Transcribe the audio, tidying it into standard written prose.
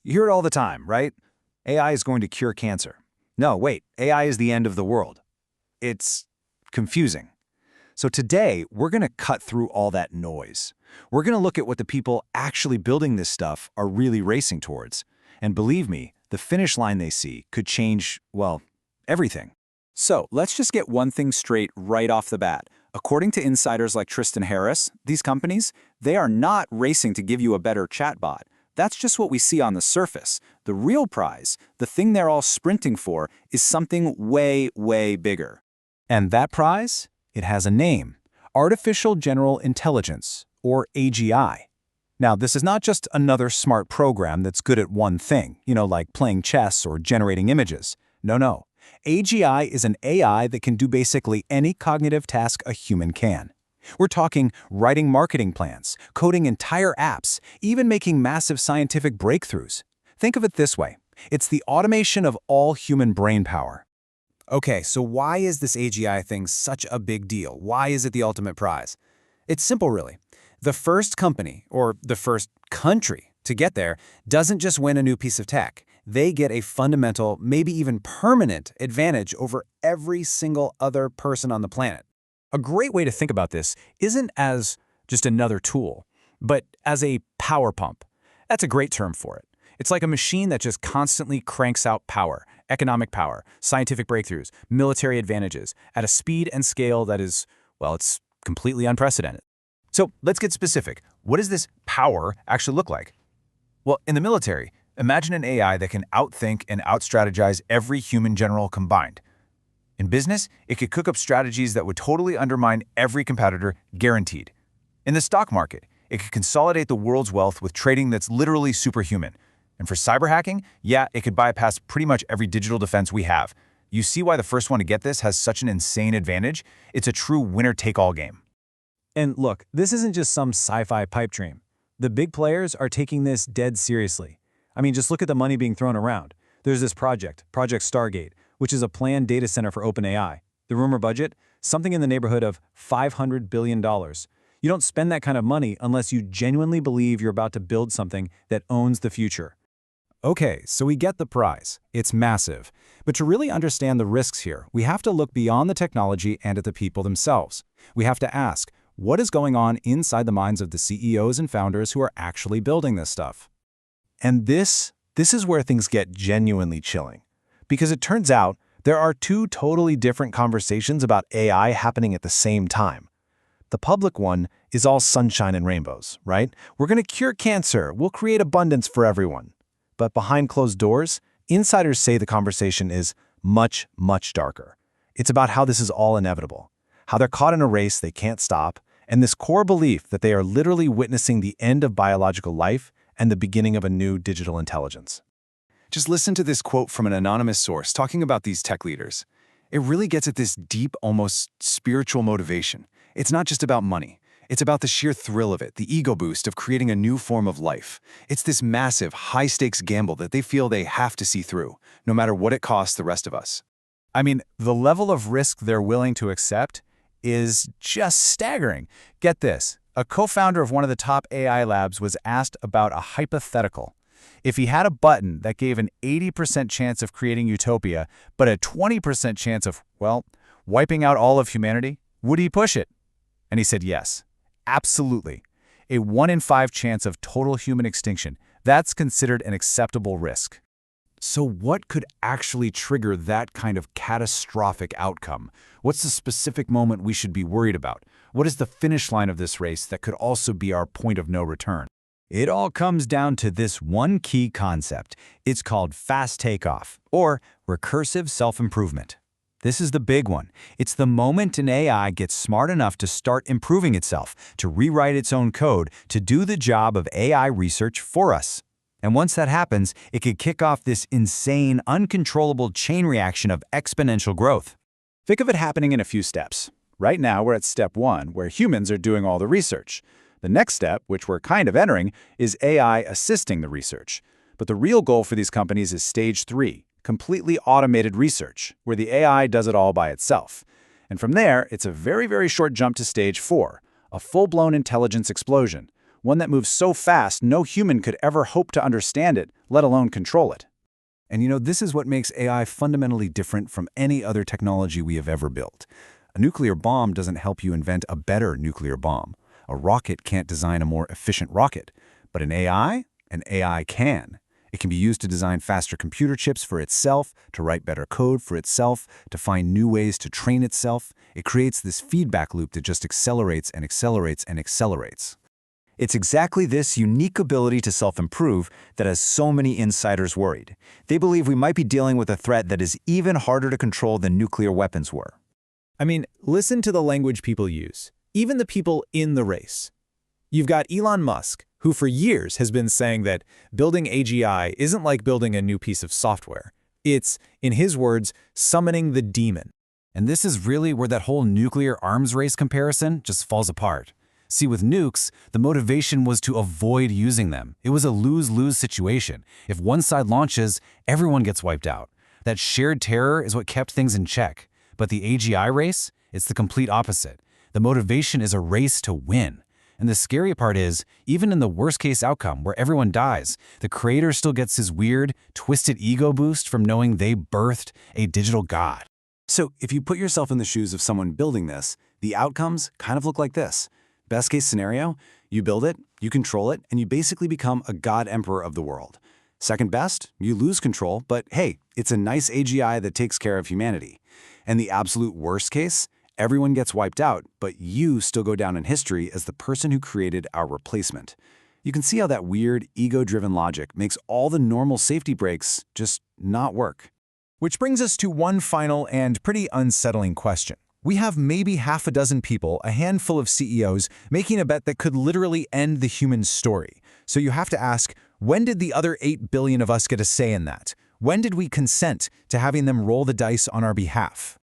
You hear it all the time, right? AI is going to cure cancer. No, wait, AI is the end of the world. It's confusing. So today, we're going to cut through all that noise. We're going to look at what the people actually building this stuff are really racing towards. And believe me, the finish line they see could change, well, everything. So let's just get one thing straight right off the bat. According to insiders like Tristan Harris, these companies, they are not racing to give you a better chatbot. That's just what we see on the surface. The real prize, the thing they're all sprinting for, is something way, way bigger. And that prize? It has a name. Artificial General Intelligence, or AGI. Now, this is not just another smart program that's good at one thing, like playing chess or generating images. No. AGI is an AI that can do basically any cognitive task a human can. We're talking writing marketing plans, coding entire apps, even making massive scientific breakthroughs. Think of it this way. It's the automation of all human brain power. Okay, so why is this AGI thing such a big deal? Why is it the ultimate prize? It's simple, really. The first company, or the first country to get there, doesn't just win a new piece of tech. They get a fundamental, maybe even permanent advantage over every single other person on the planet. A great way to think about this isn't as just another tool, but as a power pump. That's a great term for it. It's like a machine that just constantly cranks out power, economic power, scientific breakthroughs, military advantages, at a speed and scale that is, well, it's completely unprecedented. So let's get specific. What does this power actually look like? Well, in the military, imagine an AI that can outthink and outstrategize every human general combined. In business, it could cook up strategies that would totally undermine every competitor, guaranteed. In the stock market, it could consolidate the world's wealth with trading that's literally superhuman. And for cyber hacking, yeah, it could bypass pretty much every digital defense we have. You see why the first one to get this has such an insane advantage? It's a true winner-take-all game. And look, this isn't just some sci-fi pipe dream. The big players are taking this dead seriously. I mean, just look at the money being thrown around. There's this project, Project Stargate, which is a planned data center for OpenAI. The rumor budget? Something in the neighborhood of $500 billion. You don't spend that kind of money unless you genuinely believe you're about to build something that owns the future. Okay, so we get the prize. It's massive. But to really understand the risks here, we have to look beyond the technology and at the people themselves. We have to ask, what is going on inside the minds of the CEOs and founders who are actually building this stuff? And this is where things get genuinely chilling. Because it turns out there are two totally different conversations about AI happening at the same time. The public one is all sunshine and rainbows, right? We're going to cure cancer. We'll create abundance for everyone. But behind closed doors, insiders say the conversation is much, much darker. It's about how this is all inevitable, how they're caught in a race they can't stop, and this core belief that they are literally witnessing the end of biological life and the beginning of a new digital intelligence. Just listen to this quote from an anonymous source talking about these tech leaders. It really gets at this deep, almost spiritual motivation. It's not just about money. It's about the sheer thrill of it, the ego boost of creating a new form of life. It's this massive, high-stakes gamble that they feel they have to see through, no matter what it costs the rest of us. I mean, the level of risk they're willing to accept is just staggering. Get this. A co-founder of one of the top AI labs was asked about a hypothetical. If he had a button that gave an 80% chance of creating utopia, but a 20% chance of, well, wiping out all of humanity, would he push it? And he said yes. Absolutely. A 1 in 5 chance of total human extinction. That's considered an acceptable risk. So what could actually trigger that kind of catastrophic outcome? What's the specific moment we should be worried about? What is the finish line of this race that could also be our point of no return? It all comes down to this one key concept. It's called fast takeoff, or recursive self-improvement. This is the big one. It's the moment an AI gets smart enough to start improving itself, to rewrite its own code, to do the job of AI research for us. And once that happens, it could kick off this insane, uncontrollable chain reaction of exponential growth. Think of it happening in a few steps. Right now, we're at step 1, where humans are doing all the research. The next step, which we're kind of entering, is AI assisting the research. But the real goal for these companies is stage 3, completely automated research, where the AI does it all by itself. And from there, it's a very, very short jump to stage 4, a full-blown intelligence explosion, one that moves so fast no human could ever hope to understand it, let alone control it. And this is what makes AI fundamentally different from any other technology we have ever built. A nuclear bomb doesn't help you invent a better nuclear bomb. A rocket can't design a more efficient rocket. But an AI can. It can be used to design faster computer chips for itself, to write better code for itself, to find new ways to train itself. It creates this feedback loop that just accelerates and accelerates and accelerates. It's exactly this unique ability to self-improve that has so many insiders worried. They believe we might be dealing with a threat that is even harder to control than nuclear weapons were. I mean, listen to the language people use, even the people in the race. You've got Elon Musk, who for years has been saying that building AGI isn't like building a new piece of software. It's, in his words, summoning the demon. And this is really where that whole nuclear arms race comparison just falls apart. See, with nukes, the motivation was to avoid using them. It was a lose-lose situation. If one side launches, everyone gets wiped out. That shared terror is what kept things in check. But the AGI race, it's the complete opposite. The motivation is a race to win. And the scary part is, even in the worst-case outcome where everyone dies, the creator still gets his weird, twisted ego boost from knowing they birthed a digital god. So if you put yourself in the shoes of someone building this, the outcomes kind of look like this. Best-case scenario, you build it, you control it, and you basically become a god emperor of the world. Second best, you lose control, but hey, it's a nice AGI that takes care of humanity. And the absolute worst case, everyone gets wiped out, but you still go down in history as the person who created our replacement. You can see how that weird, ego-driven logic makes all the normal safety brakes just not work. Which brings us to one final and pretty unsettling question. We have maybe half a dozen people, a handful of CEOs, making a bet that could literally end the human story. So you have to ask, when did the other 8 billion of us get a say in that? When did we consent to having them roll the dice on our behalf?